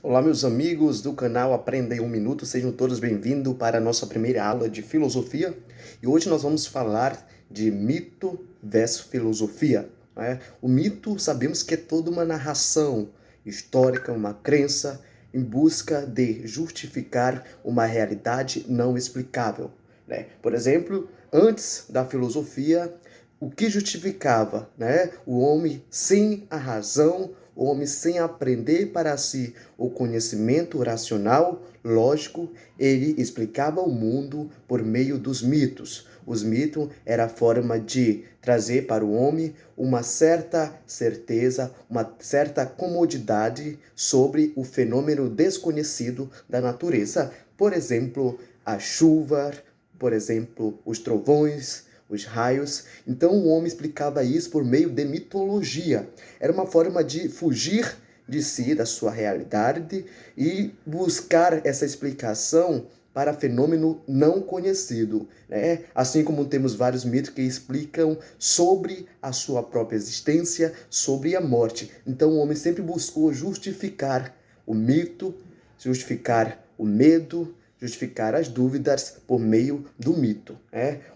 Olá, meus amigos do canal Aprenda em um Minuto, sejam todos bem-vindos para a nossa primeira aula de filosofia. E hoje nós vamos falar de mito versus filosofia, né? O mito, sabemos que é toda uma narração histórica, uma crença em busca de justificar uma realidade não explicável, né? Por exemplo, antes da filosofia, o que justificava, né? O homem sem a razão, o homem sem aprender para si o conhecimento racional, lógico, ele explicava o mundo por meio dos mitos. Os mitos era a forma de trazer para o homem uma certa certeza, uma certa comodidade sobre o fenômeno desconhecido da natureza. Por exemplo, a chuva, por exemplo, os trovões, os raios. Então o homem explicava isso por meio de mitologia. Era uma forma de fugir de si, da sua realidade, e buscar essa explicação para fenômeno não conhecido, né? Assim como temos vários mitos que explicam sobre a sua própria existência, sobre a morte. Então o homem sempre buscou justificar o mito, justificar o medo, justificar as dúvidas por meio do mito.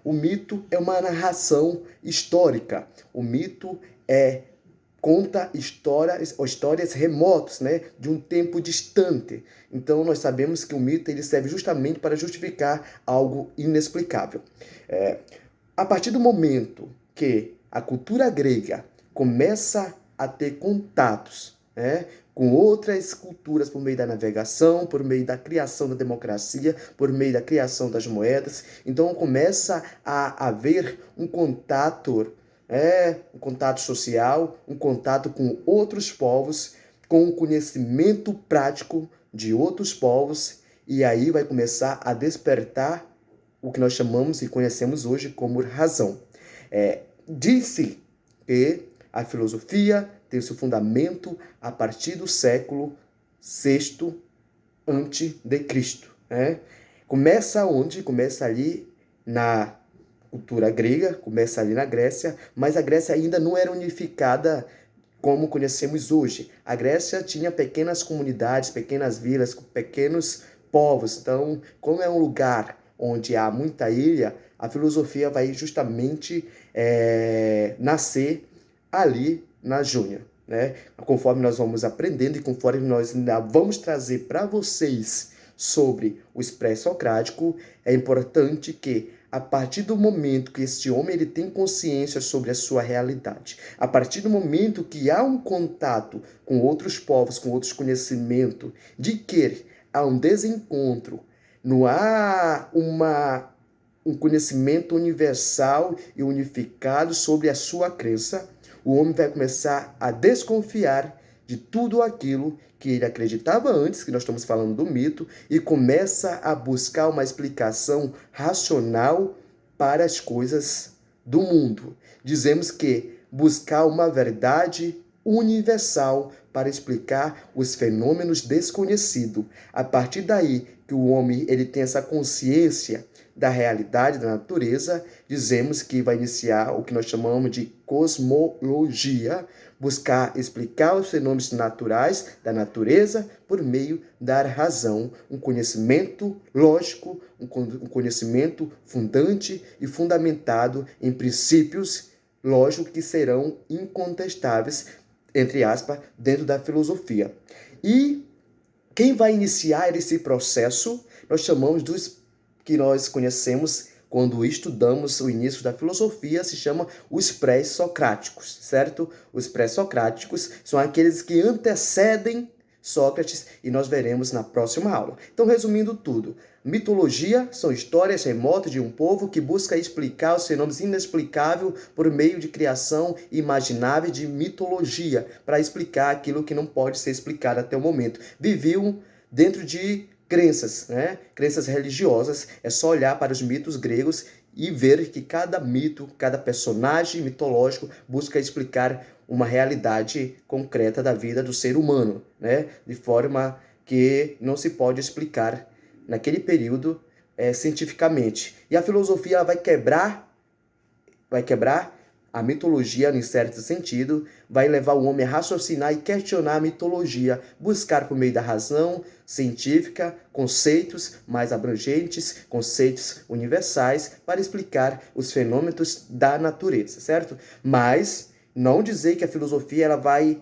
O mito é uma narração histórica. O mito conta histórias remotas, né, de um tempo distante. Então nós sabemos que o mito ele serve justamente para justificar algo inexplicável. A partir do momento que a cultura grega começa a ter contatos, né, com outras culturas por meio da navegação, por meio da criação da democracia, por meio da criação das moedas, então começa a haver um contato social, um contato com outros povos, com o conhecimento prático de outros povos, e aí vai começar a despertar o que nós chamamos e conhecemos hoje como razão. Diz-se que a filosofia tem seu fundamento a partir do século VI a.C. Começa onde? Começa ali na cultura grega, começa ali na Grécia, mas a Grécia ainda não era unificada como conhecemos hoje. A Grécia tinha pequenas comunidades, pequenas vilas, pequenos povos. Então, como é um lugar onde há muita ilha, a filosofia vai justamente nascer ali na Jônia, né? Conforme nós vamos aprendendo e conforme nós ainda vamos trazer para vocês sobre o pré-socrático, é importante que a partir do momento que este homem ele tem consciência sobre a sua realidade, a partir do momento que há um contato com outros povos, com outros conhecimentos, de que há um desencontro, não há um conhecimento universal e unificado sobre a sua crença, o homem vai começar a desconfiar de tudo aquilo que ele acreditava antes, que nós estamos falando do mito, e começa a buscar uma explicação racional para as coisas do mundo. Dizemos que buscar uma verdade universal para explicar os fenômenos desconhecidos. A partir daí que o homem ele tem essa consciência da realidade da natureza, dizemos que vai iniciar o que nós chamamos de cosmologia, buscar explicar os fenômenos naturais da natureza por meio da razão, um conhecimento lógico, um conhecimento fundante e fundamentado em princípios lógicos que serão incontestáveis, entre aspas, dentro da filosofia. E quem vai iniciar esse processo, nós chamamos dos que nós conhecemos quando estudamos o início da filosofia, se chama os pré-socráticos, certo? Os pré-socráticos são aqueles que antecedem Sócrates e nós veremos na próxima aula. Então, resumindo tudo, mitologia são histórias remotas de um povo que busca explicar os fenômenos inexplicáveis por meio de criação imaginável de mitologia, para explicar aquilo que não pode ser explicado até o momento. Viviam dentro de crenças, né? Crenças religiosas. É só olhar para os mitos gregos e ver que cada mito, cada personagem mitológico busca explicar uma realidade concreta da vida do ser humano, né? De forma que não se pode explicar naquele período cientificamente. E a filosofia ela vai quebrar A mitologia, em certo sentido, vai levar o homem a raciocinar e questionar a mitologia, buscar por meio da razão científica conceitos mais abrangentes, conceitos universais para explicar os fenômenos da natureza, certo? Mas não dizer que a filosofia ela vai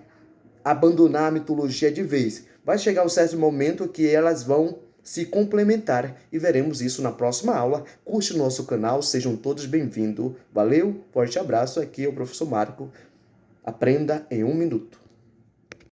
abandonar a mitologia de vez. Vai chegar um certo momento que elas vão se complementar e veremos isso na próxima aula. Curte o nosso canal, sejam todos bem-vindos. Valeu, forte abraço, aqui é o professor Marco. Aprenda em 1 minuto.